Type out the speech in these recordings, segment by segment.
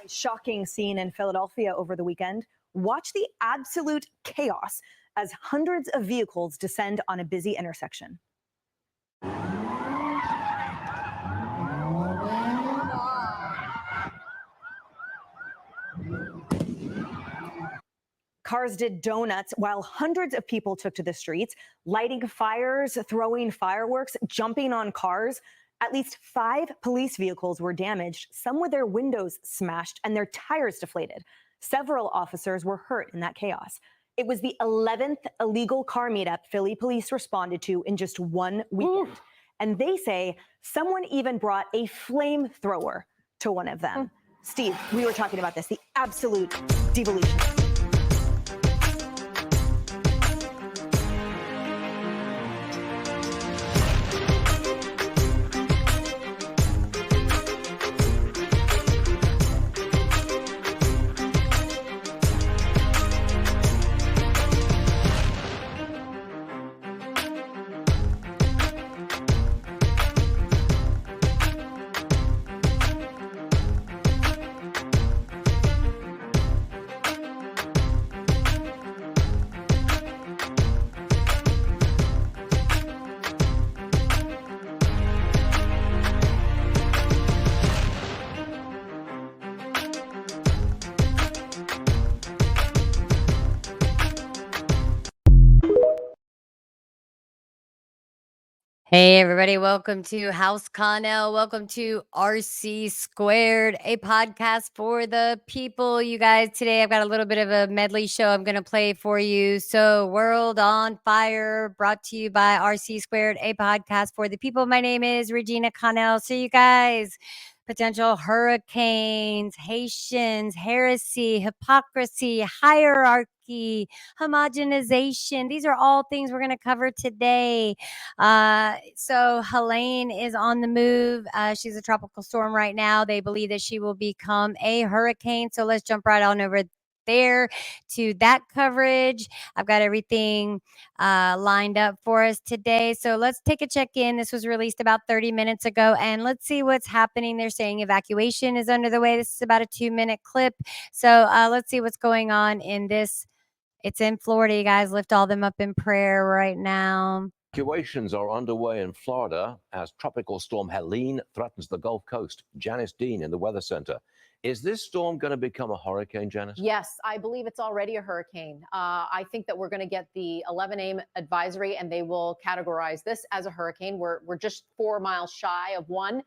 Shocking scene in Philadelphia over the weekend. Watch the absolute chaos as hundreds of vehicles descend on a busy intersection. Cars did donuts while hundreds of people took to the streets, lighting fires, throwing fireworks, jumping on cars. At least 5 police vehicles were damaged, some with their windows smashed and their tires deflated. Several officers were hurt in that chaos. It was the 11th illegal car meetup Philly police responded to in just one weekend. Oof. And they say someone even brought a flamethrower to one of them. Steve, we were talking about this, the absolute devolution. Hey everybody, welcome to House Connell. Welcome to RC Squared, a podcast for the people. You guys, today I've got a little bit of a medley show I'm going to play for you. So, World on Fire, brought to you by RC Squared, a podcast for the people. My name is Regina Connell. So, you guys, potential hurricanes, Haitians, heresy, hypocrisy, hierarchy, homogenization. These are all things we're going to cover today. So Helene is on the move. She's a tropical storm right now. They believe that she will become a hurricane. So let's jump right on over there to that coverage. I've got everything lined up for us today. So let's take a check-in. This was released about 30 minutes ago, and let's see what's happening. They're saying evacuation is under the way. This is about a 2-minute clip. So let's see what's going on in this. It's in Florida, you guys. Lift all them up in prayer right now. Evacuations are underway in Florida as Tropical Storm Helene threatens the Gulf Coast. Janice Dean in the Weather Center. Is this storm going to become a hurricane, Janice? Yes, I believe it's already a hurricane. I think that we're going to get the 11 advisory, and they will categorize this as a hurricane. We're just 4 miles shy of one.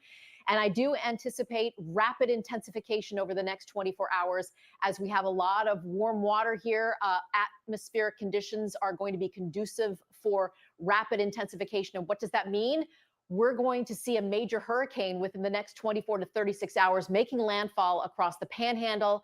And I do anticipate rapid intensification over the next 24 hours as we have a lot of warm water here. Atmospheric conditions are going to be conducive for rapid intensification. And what does that mean? We're going to see a major hurricane within the next 24 to 36 hours making landfall across the Panhandle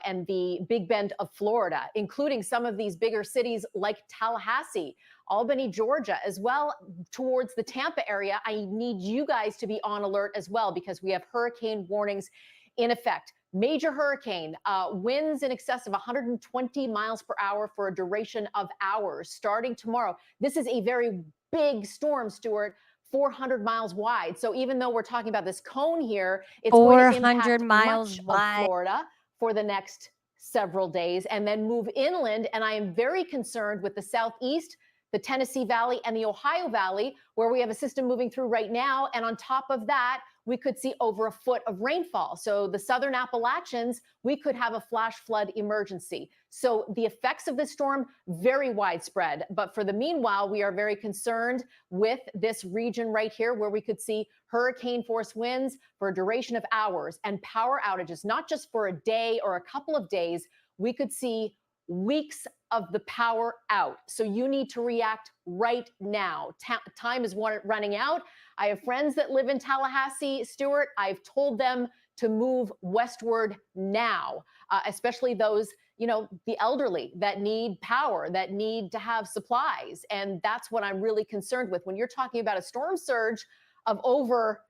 and the Big Bend of Florida, including some of these bigger cities like Tallahassee, Albany, Georgia, as well towards the Tampa area. I need you guys to be on alert as well because we have hurricane warnings in effect. Major hurricane, winds in excess of 120 miles per hour for a duration of hours starting tomorrow. This is a very big storm, Stuart. 400 miles wide. So even though we're talking about this cone here, it's going to impact much of Florida for the next several days and then move inland. And I am very concerned with the southeast, the Tennessee Valley and the Ohio Valley, where we have a system moving through right now. And on top of that, we could see over a foot of rainfall. So the southern Appalachians, we could have a flash flood emergency. So the effects of this storm, very widespread. But for the meanwhile, we are very concerned with this region right here where we could see hurricane force winds for a duration of hours and power outages, not just for a day or a couple of days. We could see weeks of the power out. So you need to react right now. Time is running out. I have friends that live in Tallahassee, Stuart. I've told them to move westward now, especially those, the elderly that need power, that need to have supplies. And that's what I'm really concerned with. When you're talking about a storm surge of over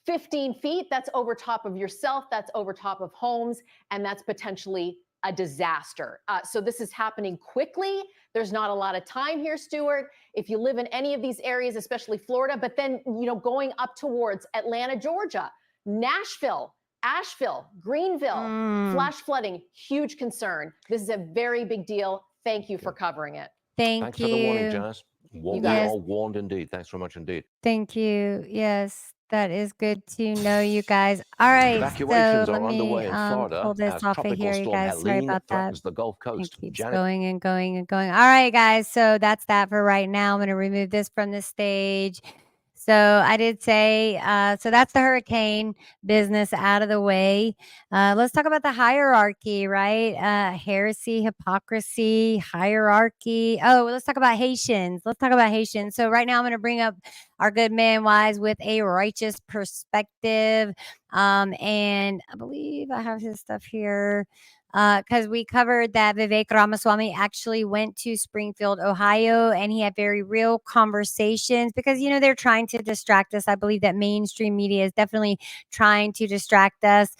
15 feet, that's over top of yourself, that's over top of homes, and that's potentially a disaster. So this is happening quickly. There's not a lot of time here, Stuart. If you live in any of these areas, especially Florida, but then, going up towards Atlanta, Georgia, Nashville, Asheville, Greenville, flash flooding, huge concern. This is a very big deal. Thank you for covering it. Thanks for the warning, Janice. We guys. are warned indeed. Thanks very much indeed. Thank you. Yes, that is good to know, you guys. All right, Evacuations so let are me underway in Florida pull this as off of tropical here, you storm guys. Sorry Helene about that. threatens the Gulf It Coast. keeps Janet, going and going and going. All right, guys. So that's that for right now. I'm going to remove this from the stage. So I did say, so that's the hurricane business out of the way. Let's talk about the hierarchy, right? Heresy, hypocrisy, hierarchy. Oh, let's talk about Haitians. Let's talk about Haitians. So right now I'm going to bring up our good man Wise with a righteous perspective. And I believe I have his stuff here because we covered that Vivek Ramaswamy actually went to Springfield, Ohio, and he had very real conversations because, you know, they're trying to distract us. I believe that mainstream media is definitely trying to distract us.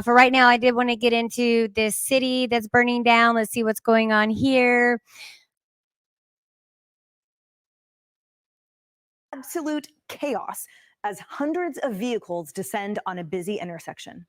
For right now, I did want to get into this city that's burning down. Let's see what's going on here. Absolute chaos as hundreds of vehicles descend on a busy intersection.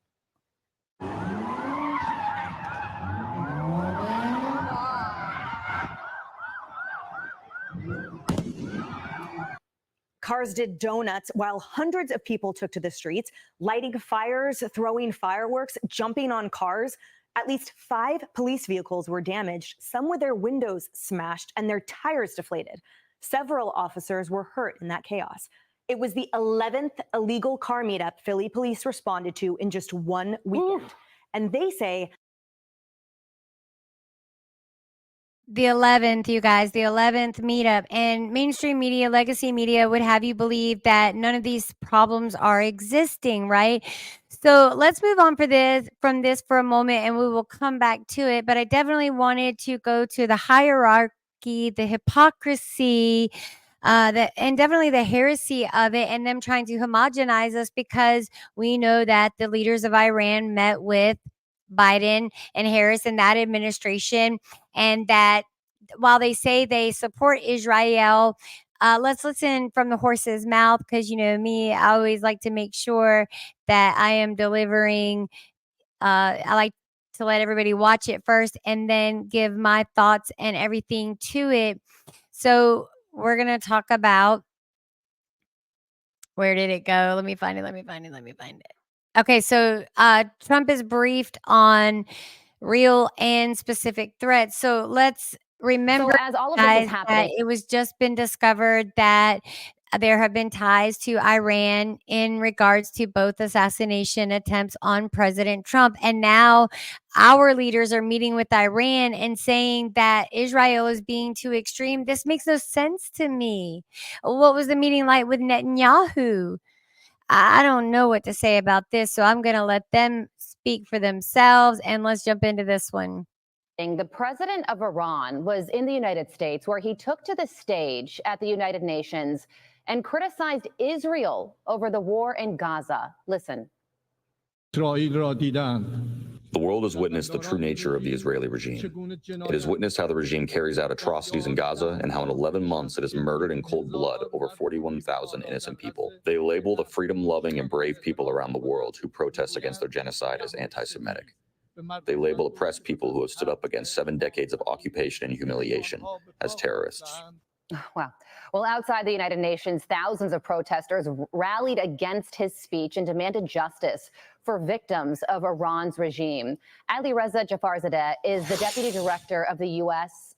Cars did donuts while hundreds of people took to the streets, lighting fires, throwing fireworks, jumping on cars. At least 5 police vehicles were damaged, some with their windows smashed and their tires deflated. Several officers were hurt in that chaos. It was the 11th illegal car meetup Philly police responded to in just one weekend. And they say the 11th, you guys, the 11th meetup. And mainstream media, legacy media would have you believe that none of these problems are existing, right? So let's move on from this for a moment and we will come back to it. But I definitely wanted to go to the hierarchy, the hypocrisy, and definitely the heresy of it, and them trying to homogenize us because we know that the leaders of Iran met with Biden and Harris and that administration, and that while they say they support Israel, let's listen from the horse's mouth because, you know, me, I always like to make sure that I am delivering. I like to let everybody watch it first and then give my thoughts and everything to it. So we're going to talk about, where did it go? Let me find it. Okay, so Trump is briefed on real and specific threats. So let's remember, So as all of this guys, is that happening, it was just been discovered that there have been ties to Iran in regards to both assassination attempts on President Trump. And now our leaders are meeting with Iran and saying that Israel is being too extreme. This makes no sense to me. What was the meeting like with Netanyahu? I don't know what to say about this, so I'm going to let them speak for themselves, and let's jump into this one. The president of Iran was in the United States, where he took to the stage at the United Nations and criticized Israel over the war in Gaza. Listen. The world has witnessed the true nature of the Israeli regime. It has witnessed how the regime carries out atrocities in Gaza and how in 11 months it has murdered in cold blood over 41,000 innocent people. They label the freedom-loving and brave people around the world who protest against their genocide as anti-Semitic. They label oppressed people who have stood up against 7 decades of occupation and humiliation as terrorists. Wow. Well, outside the United Nations, thousands of protesters rallied against his speech and demanded justice for victims of Iran's regime. Ali Reza Jafarzadeh is the deputy director of the U.S.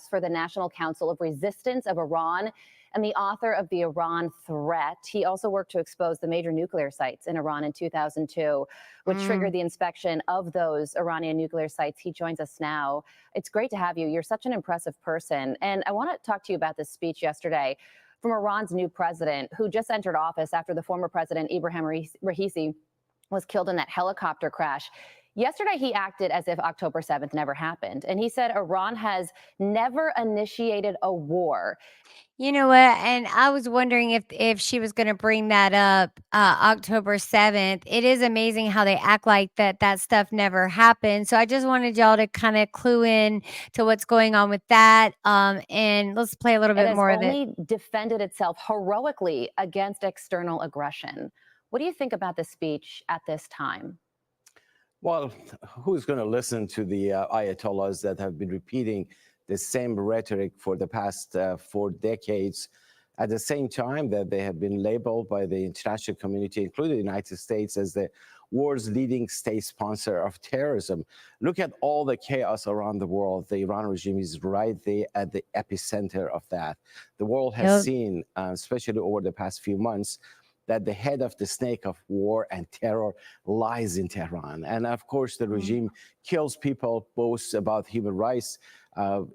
for the National Council of Resistance of Iran and the author of The Iran Threat. He also worked to expose the major nuclear sites in Iran in 2002, which triggered the inspection of those Iranian nuclear sites. He joins us now. It's great to have you. You're such an impressive person. And I want to talk to you about this speech yesterday from Iran's new president, who just entered office after the former president, Ibrahim Raisi, was killed in that helicopter crash. Yesterday, he acted as if October 7th never happened. And he said Iran has never initiated a war. You know what? And I was wondering if she was going to bring that up October 7th. It is amazing how they act like that stuff never happened. So I just wanted y'all to kind of clue in to what's going on with that. And let's play a little bit more of it. It has only defended itself heroically against external aggression. What do you think about the speech at this time? Well, who's going to listen to the Ayatollahs that have been repeating the same rhetoric for the past 4 decades, at the same time that they have been labeled by the international community, including the United States, as the world's leading state sponsor of terrorism? Look at all the chaos around the world. The Iran regime is right there at the epicenter of that. The world has seen, especially over the past few months, that the head of the snake of war and terror lies in Tehran. And of course, the regime kills people, boasts about human rights,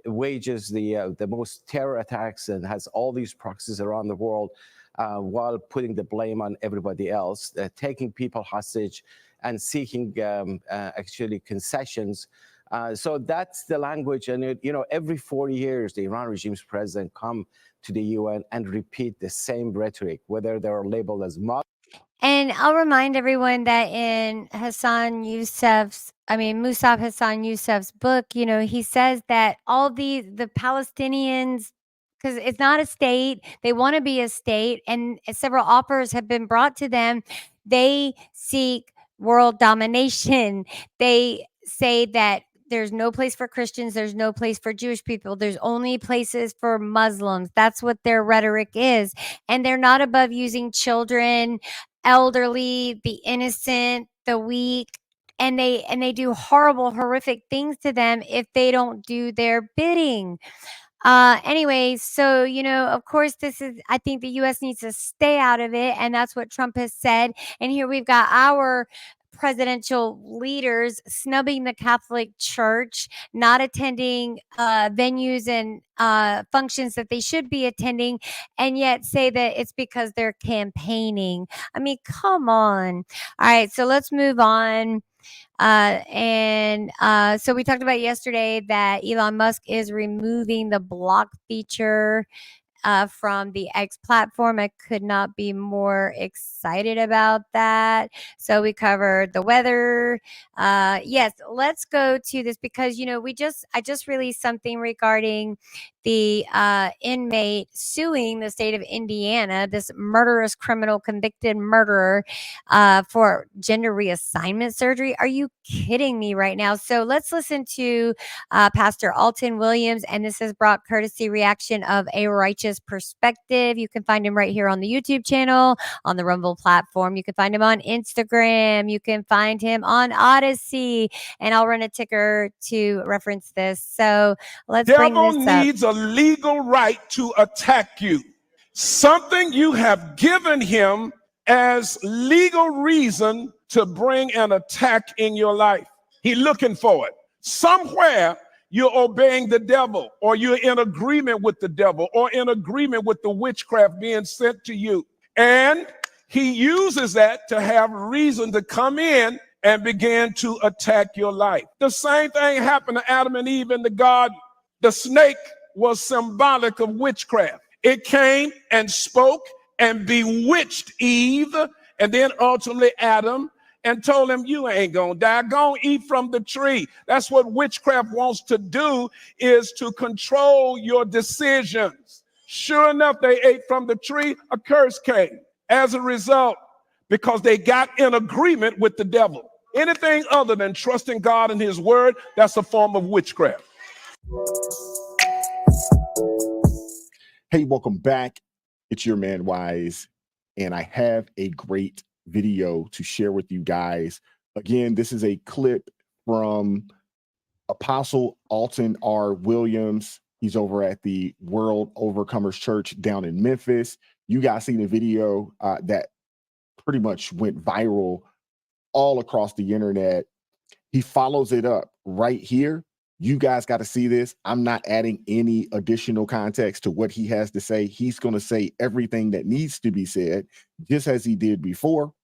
wages the most terror attacks, and has all these proxies around the world, while putting the blame on everybody else, taking people hostage and seeking actually concessions. So that's the language. And, every 4 years, the Iran regime's president come to the UN and repeat the same rhetoric, whether they're labeled as Muslim. And I'll remind everyone that in Musab Hassan Yousef's book, he says that all the Palestinians, because it's not a state, they want to be a state, and several offers have been brought to them. They seek world domination. They say that there's no place for Christians. There's no place for Jewish people. There's only places for Muslims. That's what their rhetoric is. And they're not above using children, elderly, the innocent, the weak. And they do horrible, horrific things to them if they don't do their bidding. Anyway, so, of course, I think the U.S. needs to stay out of it. And that's what Trump has said. And here we've got our presidential leaders snubbing the Catholic Church, not attending venues and functions that they should be attending, and yet say that it's because they're campaigning. I mean, come on. All right, so let's move on. So we talked about yesterday that Elon Musk is removing the block feature from the X platform. I could not be more excited about that. So we covered the weather. Yes, let's go to this because I just released something regarding the inmate suing the state of Indiana, this murderous criminal, convicted murderer, for gender reassignment surgery. Are you kidding me right now? So let's listen to Pastor Alton Williams, and this is brought courtesy reaction of A Righteous Perspective. You can find him right here on the YouTube channel, on the Rumble platform. You can find him on Instagram. You can find him on Odyssey, and I'll run a ticker to reference this. So let's bring this up. Devil needs a legal right to attack you. Something you have given him as legal reason to bring an attack in your life. He's looking for it. Somewhere you're obeying the devil, or you're in agreement with the devil, or in agreement with the witchcraft being sent to you. And he uses that to have reason to come in and begin to attack your life. The same thing happened to Adam and Eve in the garden. The snake was symbolic of witchcraft. It came and spoke and bewitched Eve, and then ultimately Adam, and told him, you ain't gonna die, go eat from the tree. That's what witchcraft wants to do, is to control your decisions. Sure enough, they ate from the tree, a curse came as a result, because they got in agreement with the devil. Anything other than trusting God and his word, that's a form of witchcraft. Hey, welcome back. It's your man Wise, and I have a great video to share with you guys. Again, this is a clip from Apostle Alton R. Williams. He's over at the World Overcomers Church down in Memphis. You guys seen the video that pretty much went viral all across the internet. He follows it up right here. You guys got to see this. I'm not adding any additional context to what he has to say. He's going to say everything that needs to be said, just as he did before.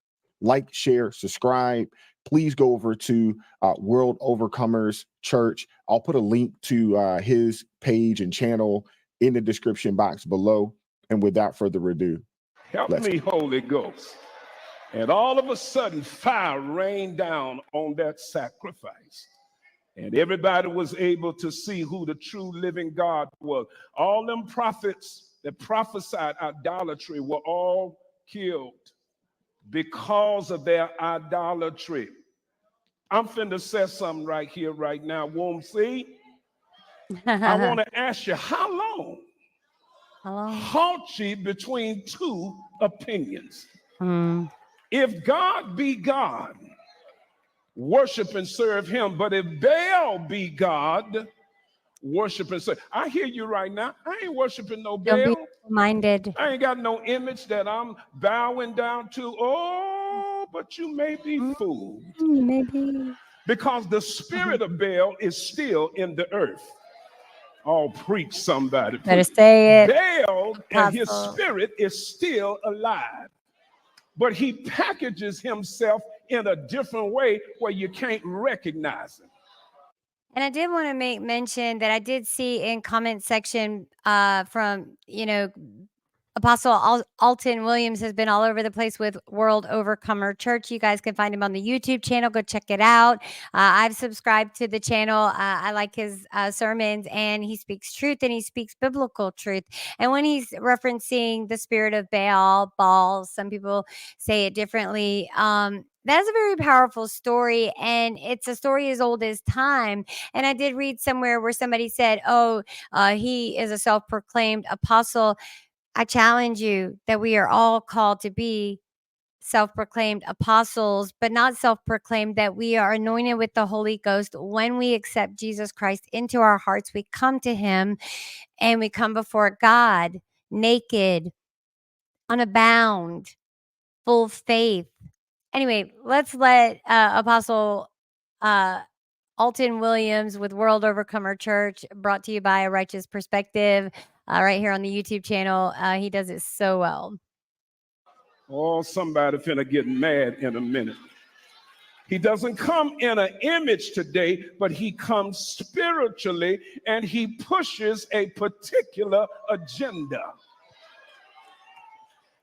Like, share, subscribe. Please go over to World Overcomers Church. I'll put a link to his page and channel in the description box below. And without further ado, help me, Holy Ghost. And all of a sudden, fire rained down on that sacrifice. And everybody was able to see who the true living God was. All them prophets that prophesied idolatry were all killed. because of their idolatry. I'm finna say something right here, right now, womb seed. I want to ask you, how long halt ye between two opinions? If God be God, worship and serve him. But if Baal be God, worship and serve. I hear you right now. I ain't worshiping no Don't be Baal. minded. I ain't got no image that I'm bowing down to. Oh, but you may be fooled. Maybe. Because the spirit of Baal is still in the earth. Oh, preach somebody. Better Preach. say it. Baal and his Apostle. spirit is still alive. But he packages himself in a different way where you can't recognize him. And I did want to make mention that I did see in comment section from, Apostle Alton Williams has been all over the place with World Overcomer Church. You guys can find him on the YouTube channel. Go check it out. I've subscribed to the channel. I like his sermons, and he speaks truth, and he speaks biblical truth. And when he's referencing the spirit of Baal, some people say it differently. That's a very powerful story, and it's a story as old as time. And I did read somewhere where somebody said, he is a self-proclaimed apostle. I challenge you that we are all called to be self-proclaimed apostles, but not self-proclaimed, that we are anointed with the Holy Ghost. When we accept Jesus Christ into our hearts, we come to him and we come before God naked, unabound, full of faith. Anyway, let's let Apostle Alton Williams with World Overcomer Church, brought to you by A Righteous Perspective, right here on the YouTube channel. He does it so well. Oh, somebody finna get mad in a minute. He doesn't come in an image today, but he comes spiritually, and he pushes a particular agenda.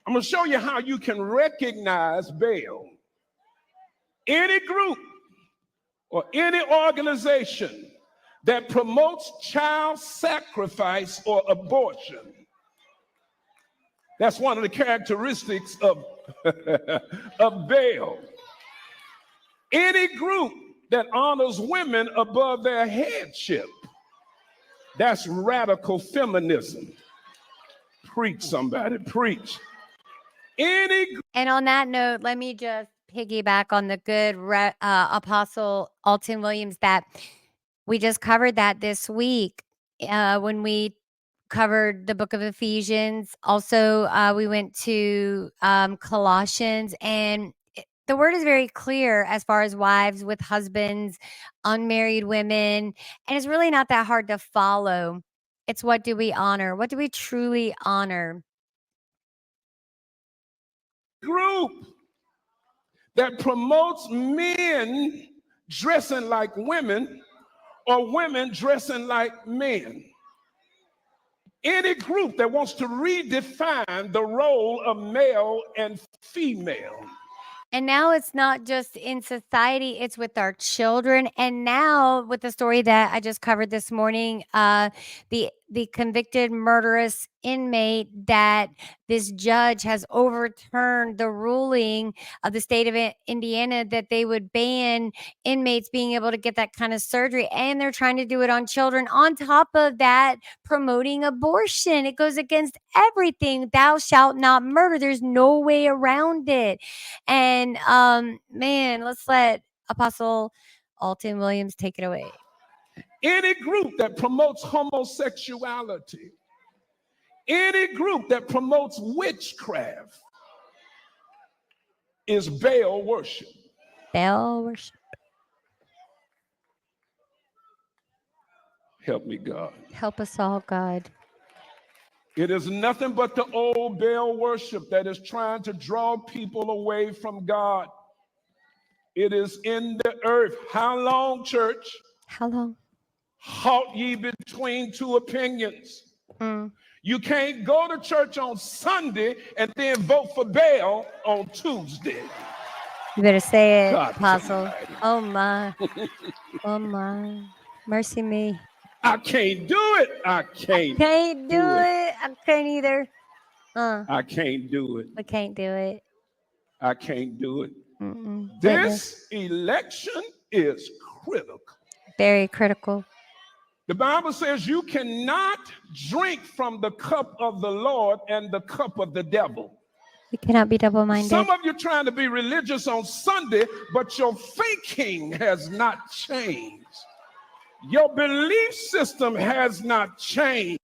I'm gonna show you how you can recognize Baal. Any group or any organization that promotes child sacrifice or abortion, that's one of the characteristics of, of Baal. Any group that honors women above their headship, that's radical feminism. Preach, somebody, preach. And on that note, let me just piggyback on the good Apostle Alton Williams, that we just covered that this week when we covered the book of Ephesians. Also, we went to Colossians, and the word is very clear as far as wives with husbands, unmarried women, and it's really not that hard to follow. It's, what do we honor? What do we truly honor? Group that promotes men dressing like women or women dressing like men. Any group that wants to redefine the role of male and female. And now it's not just in society, it's with our children. And now with the story that I just covered this morning, the convicted murderous inmate, that this judge has overturned the ruling of the state of Indiana that they would ban inmates being able to get that kind of surgery. And they're trying to do it on children. On top of that, promoting abortion. It goes against everything. Thou shalt not murder. There's no way around it. And man, let's let Apostle Alton Williams take it away. Any group that promotes homosexuality, any group that promotes witchcraft is Baal worship. Baal worship. Help me, God. Help us all, God. It is nothing but the old Baal worship that is trying to draw people away from God. It is in the earth. How long, church? How long? Halt ye between two opinions. You can't go to church on Sunday and then vote for Baal on Tuesday. You better say it, God, Apostle. somebody. Oh my. Oh my. Mercy me. I can't do it. I can't do it. I can't either. I can't do it. I can't do it. I can't do it. Witness. This election is critical. Very critical. The Bible says you cannot drink from the cup of the Lord and the cup of the devil. We cannot be double-minded. Some of you trying to be religious on Sunday, but your thinking has not changed. Your belief system has not changed.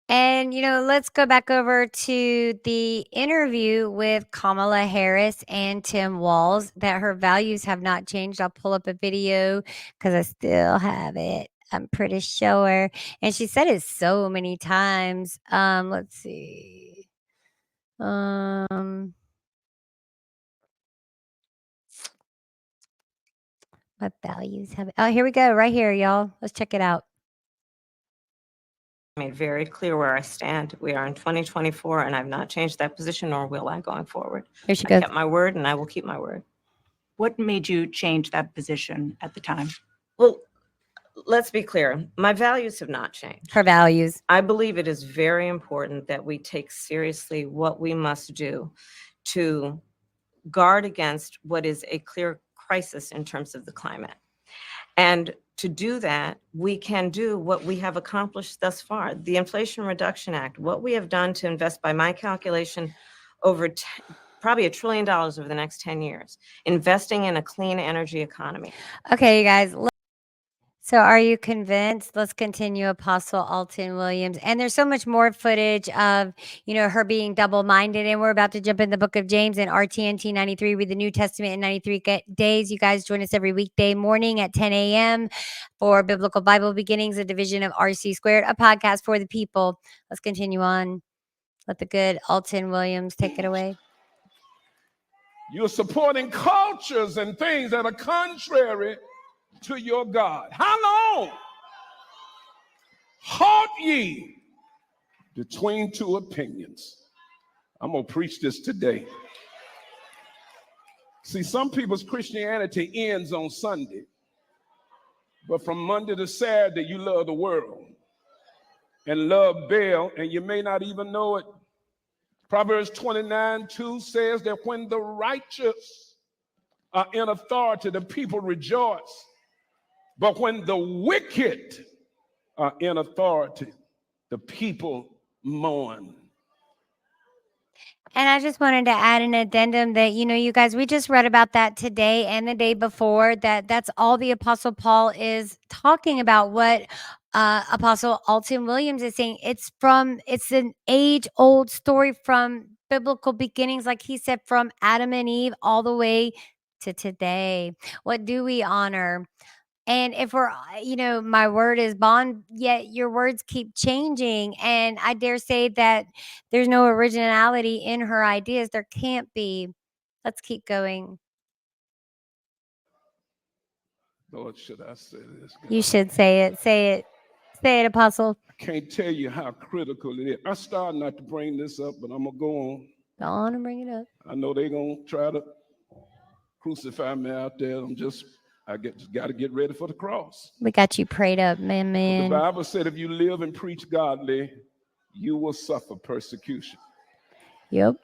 And, let's go back over to the interview with Kamala Harris and Tim Walz, that her values have not changed. I'll pull up a video because I still have it. I'm pretty sure. And she said it so many times. Let's see. What values have? Oh, here we go. Right here, y'all. Let's check it out. Made very clear where I stand. We are in 2024, and I've not changed that position, nor will I going forward. Here she I goes. kept my word, and I will keep my word. What made you change that position at the time? Well, let's be clear. My values have not changed. Her values. I believe it is very important that we take seriously what we must do to guard against what is a clear crisis in terms of the climate. And to do that, we can do what we have accomplished thus far. The Inflation Reduction Act, what we have done to invest, by my calculation, over probably $1 trillion over the next 10 years, investing in a clean energy economy. Okay, you guys. So are you convinced? Let's continue. Apostle Alton Williams. And there's so much more footage of, her being double-minded. And we're about to jump in the book of James and RTNT 93, read the New Testament in 93 days. You guys join us every weekday morning at 10 a.m. for Biblical Bible Beginnings, a division of RC Squared, a podcast for the people. Let's continue on. Let the good Alton Williams take it away. You're supporting cultures and things that are contrary to your God. How long halt ye between two opinions? I'm going to preach this today. See, some people's Christianity ends on Sunday, but from Monday to Saturday, you love the world and love Baal, and you may not even know it. Proverbs 29:2 says that when the righteous are in authority, the people rejoice. But when the wicked are in authority, the people mourn. And I just wanted to add an addendum that, you guys, we just read about that today and the day before, that's all the Apostle Paul is talking about. What Apostle Alton Williams is saying, it's an age-old story from biblical beginnings, like he said, from Adam and Eve all the way to today. What do we honor? And if we're, my word is bond, yet your words keep changing. And I dare say that there's no originality in her ideas. There can't be. Let's keep going. Lord, should I say this? God? You should say it. Say it. Say it, Apostle. I can't tell you how critical it is. I started not to bring this up, but I'm going to go on. Go on and bring it up. I know they're going to try to crucify me out there. I got to get ready for the cross. We got you prayed up, man. The Bible said if you live and preach godly, you will suffer persecution. Yep.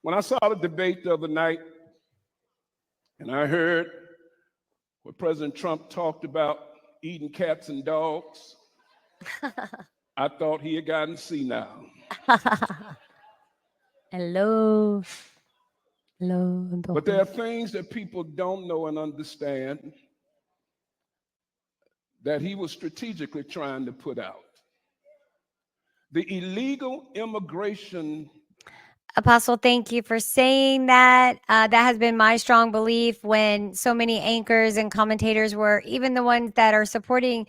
When I saw the debate the other night, and I heard what President Trump talked about eating cats and dogs, I thought he had gotten senile. Hello. But there are things that people don't know and understand that he was strategically trying to put out. The illegal immigration. Apostle, thank you for saying that. That has been my strong belief when so many anchors and commentators were, even the ones that are supporting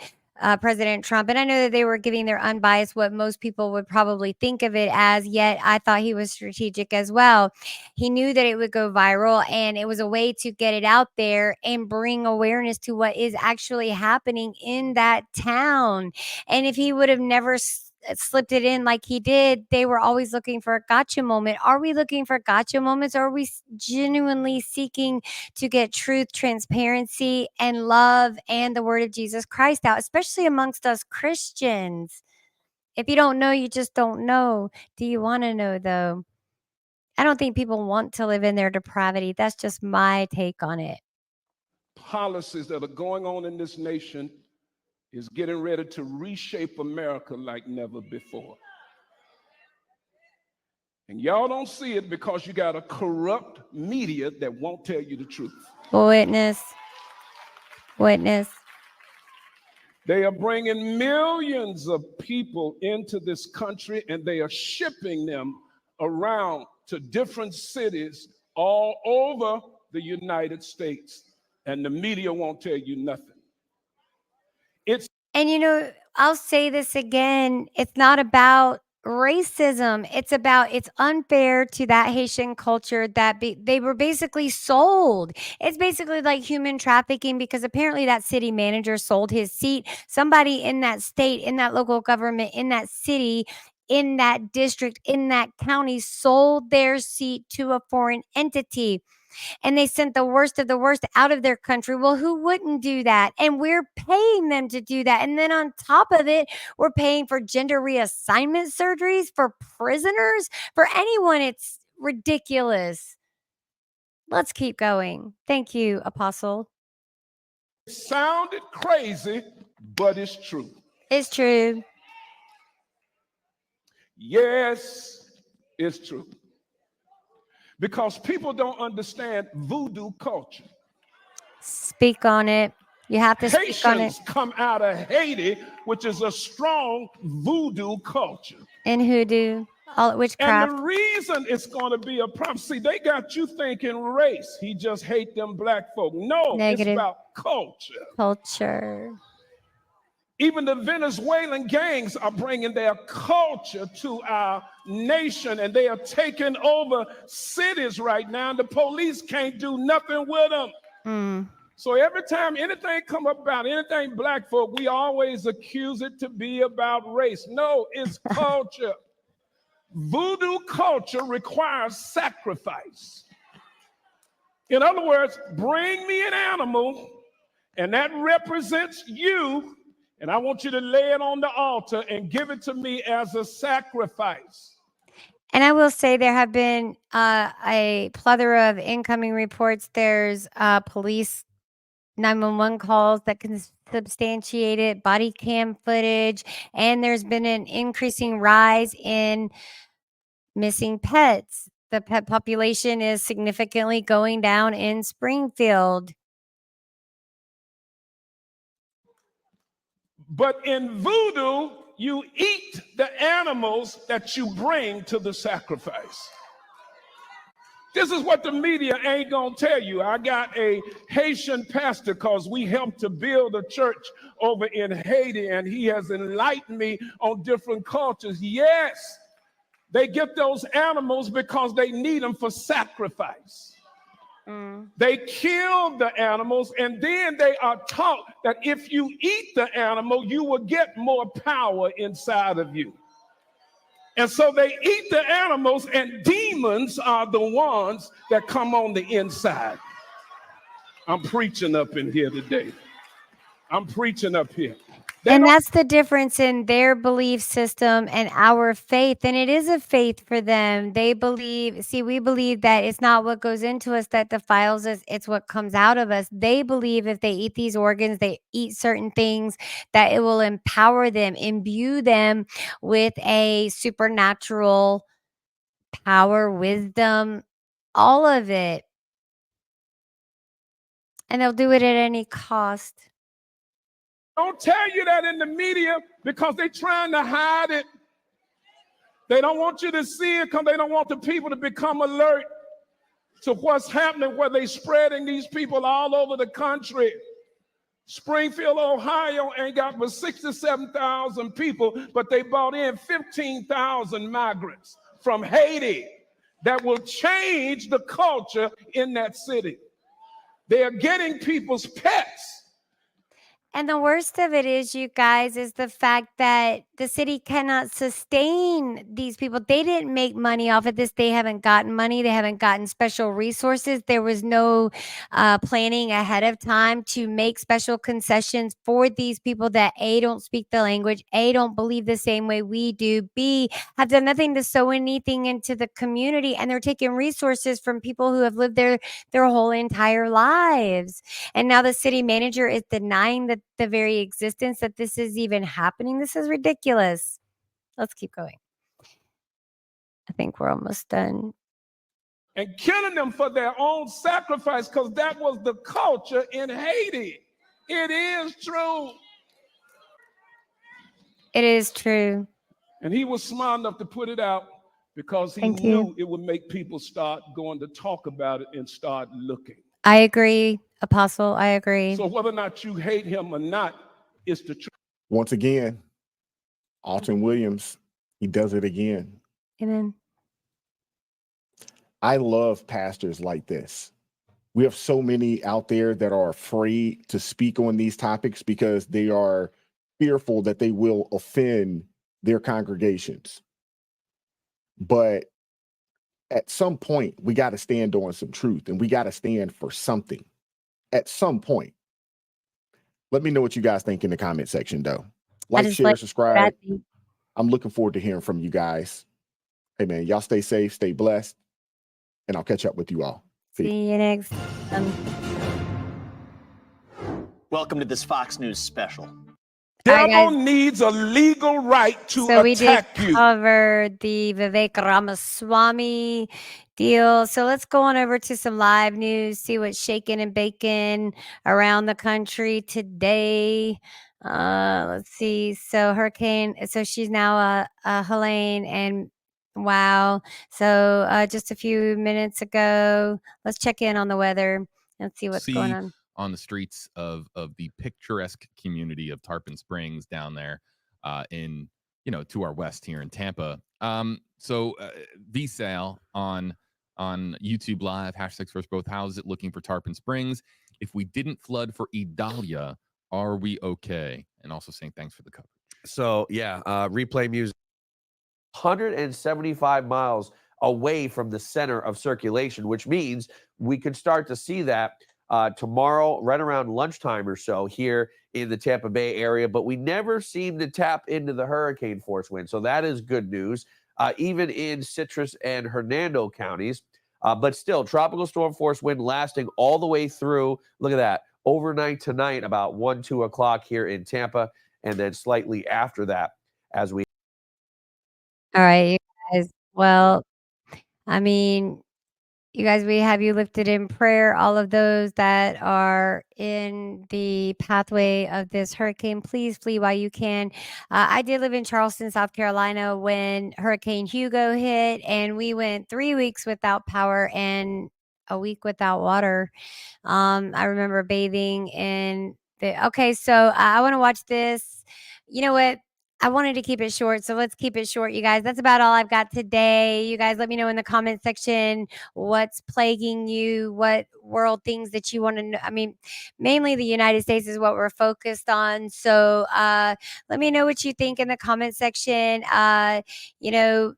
President Trump. And I know that they were giving their unbiased, what most people would probably think of it as, yet I thought he was strategic as well. He knew that it would go viral, and it was a way to get it out there and bring awareness to what is actually happening in that town. And if he would have never slipped it in like he did, they were always looking for a gotcha moment. Are we looking for gotcha moments? Or are we genuinely seeking to get truth, transparency, and love and the word of Jesus Christ out, especially amongst us Christians? If you don't know, you just don't know. Do you want to know, though? I don't think people want to live in their depravity. That's just my take on it. Policies that are going on in this nation is getting ready to reshape America like never before. And y'all don't see it because you got a corrupt media that won't tell you the truth. Witness. They are bringing millions of people into this country and they are shipping them around to different cities all over the United States. And the media won't tell you nothing. And you know, I'll say this again, it's not about racism. It's unfair to that Haitian culture that they were basically sold. It's basically like human trafficking because apparently that city manager sold his seat. Somebody in that state, in that local government, in that city, in that district, in that county sold their seat to a foreign entity. And they sent the worst of the worst out of their country. Well, who wouldn't do that? And we're paying them to do that. And then on top of it, we're paying for gender reassignment surgeries for prisoners, for anyone. It's ridiculous. Let's keep going. Thank you, Apostle. It sounded crazy, but it's true. It's true. Yes, it's true. Because people don't understand voodoo culture. Speak on it. You have to speak on it. Haitians come out of Haiti, which is a strong voodoo culture. And hoodoo, all witchcraft. And the reason it's going to be a problem, see, they got you thinking race. He just hate them black folk. No, Negative. It's about culture. Culture. Even the Venezuelan gangs are bringing their culture to our nation, and they are taking over cities right now, and the police can't do nothing with them. So every time anything come up about anything black folk, we always accuse it to be about race. No, it's culture. Voodoo culture requires sacrifice. In other words, bring me an animal, and that represents you, and I want you to lay it on the altar and give it to me as a sacrifice. And I will say there have been a plethora of incoming reports. There's police 911 calls that can substantiate it, body cam footage, and there's been an increasing rise in missing pets. The pet population is significantly going down in Springfield. But in voodoo, you eat the animals that you bring to the sacrifice. This is what the media ain't gonna tell you. I got a Haitian pastor because we helped to build a church over in Haiti, and he has enlightened me on different cultures. Yes, they get those animals because they need them for sacrifice. They kill the animals, and then they are taught that if you eat the animal, you will get more power inside of you. And so they eat the animals, and demons are the ones that come on the inside. I'm preaching up in here today. I'm preaching up here. And that's the difference in their belief system and our faith. And it is a faith for them. They believe, we believe that it's not what goes into us that defiles us, it's what comes out of us. They believe if they eat these organs, they eat certain things, that it will empower them, imbue them with a supernatural power, wisdom, all of it. And they'll do it at any cost. Don't tell you that in the media because they're trying to hide it. They don't want you to see it because they don't want the people to become alert to what's happening, where they're spreading these people all over the country. Springfield, Ohio ain't got but 67,000 people, but they brought in 15,000 migrants from Haiti that will change the culture in that city. They are getting people's pets. And the worst of it is, you guys, is the fact that the city cannot sustain these people. They didn't make money off of this. They haven't gotten money. They haven't gotten special resources. There was no planning ahead of time to make special concessions for these people that A, don't speak the language, A, don't believe the same way we do, B, have done nothing to sow anything into the community. And they're taking resources from people who have lived there their whole entire lives. And now the city manager is denying that the very existence that this is even happening. This is ridiculous. Let's keep going. I think we're almost done. And killing them for their own sacrifice, because that was the culture in Haiti. It is true. It is true. And he was smart enough to put it out because he Thank knew you. it would make people start going to talk about it and start looking. I agree, Apostle. I agree. So whether or not you hate him or not, it's the truth. Once again, Alton Williams, he does it again. Amen. I love pastors like this. We have so many out there that are afraid to speak on these topics because they are fearful that they will offend their congregations. But at some point, we got to stand on some truth and we got to stand for something at some point. Let me know what you guys think in the comment section, though. Like, share, subscribe. I'm looking forward to hearing from you guys. Hey, man, y'all stay safe, stay blessed, and I'll catch up with you all. See you next time. Welcome to this Fox News special. Devil needs a legal right to So we did attack you. cover the Vivek Ramaswamy deal. So let's go on over to some live news, see what's shaking and baking around the country today. Let's see. So she's now Helene, and wow. So just a few minutes ago, let's check in on the weather and see what's going on the streets of the picturesque community of Tarpon Springs down there in, to our west here in Tampa. So VSAL on YouTube Live, #6FirstBoth. How is it looking for Tarpon Springs? If we didn't flood for Idalia, are we okay? And also saying thanks for the coverage. So yeah, replay music. 175 miles away from the center of circulation, which means we could start to see that tomorrow, right around lunchtime or so here in the Tampa Bay area, but we never seem to tap into the hurricane force wind. So that is good news, even in Citrus and Hernando counties. But still, tropical storm force wind lasting all the way through, look at that, overnight tonight, about 1, 2 o'clock here in Tampa, and then slightly after that as we. All right, you guys. Well, I mean, you guys, we have you lifted in prayer. All of those that are in the pathway of this hurricane, please flee while you can. I did live in Charleston, South Carolina when Hurricane Hugo hit, and we went 3 weeks without power and a week without water. I remember bathing in the. Okay, so I want to watch this. You know what? I wanted to keep it short, so let's keep it short, you guys. That's about all I've got today. You guys let me know in the comment section what's plaguing you, what world things that you want to know. I mean, mainly the United States is what we're focused on. So let me know what you think in the comment section. I'm going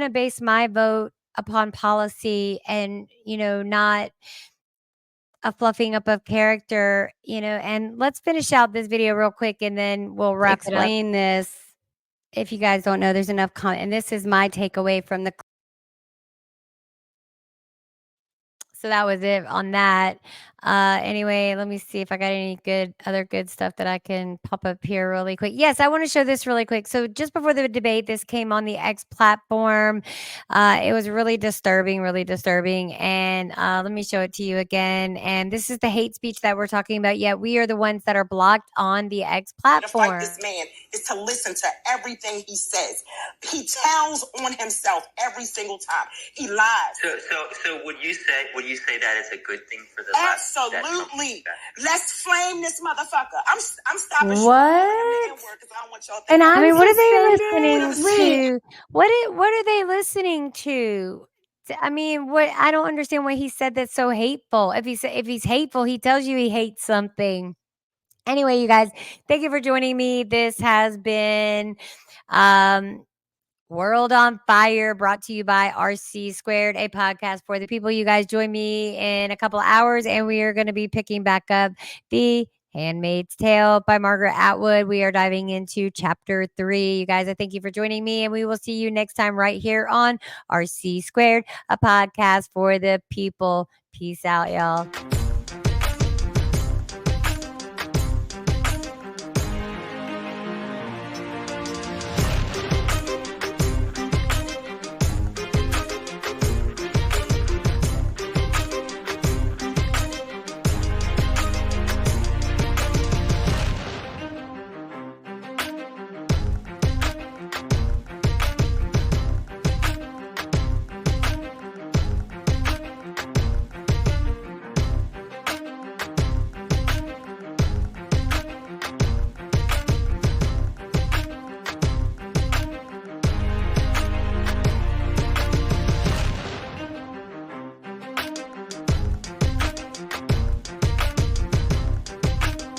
to base my vote upon policy and, not a fluffing up of character, and let's finish out this video real quick and then we'll wrap it up. Explain this. If you guys don't know, there's enough comment, and this is my takeaway from the. So that was it on that. Anyway, let me see if I got any other good stuff that I can pop up here really quick. Yes, I want to show this really quick. So just before the debate, this came on the X platform. It was really disturbing. And let me show it to you again. And this is the hate speech that we're talking about. Yet we are the ones that are blocked on the X platform. To fight this man is to listen to everything he says. He tells on himself every single time. He lies. So would you say that is a good thing for the left? Absolutely. Let's flame this motherfucker. I'm stopping. What? And I mean, what are they listening to? What are they listening to? I mean, I don't understand why he said that's so hateful. If he's hateful, he tells you he hates something. Anyway, you guys, thank you for joining me. This has been World on Fire, brought to you by RC Squared, a podcast for the people. You guys join me in a couple hours, and we are going to be picking back up The Handmaid's Tale by Margaret Atwood. We are diving into chapter 3. You guys, I thank you for joining me, and we will see you next time right here on RC Squared, a podcast for the people. Peace out, y'all.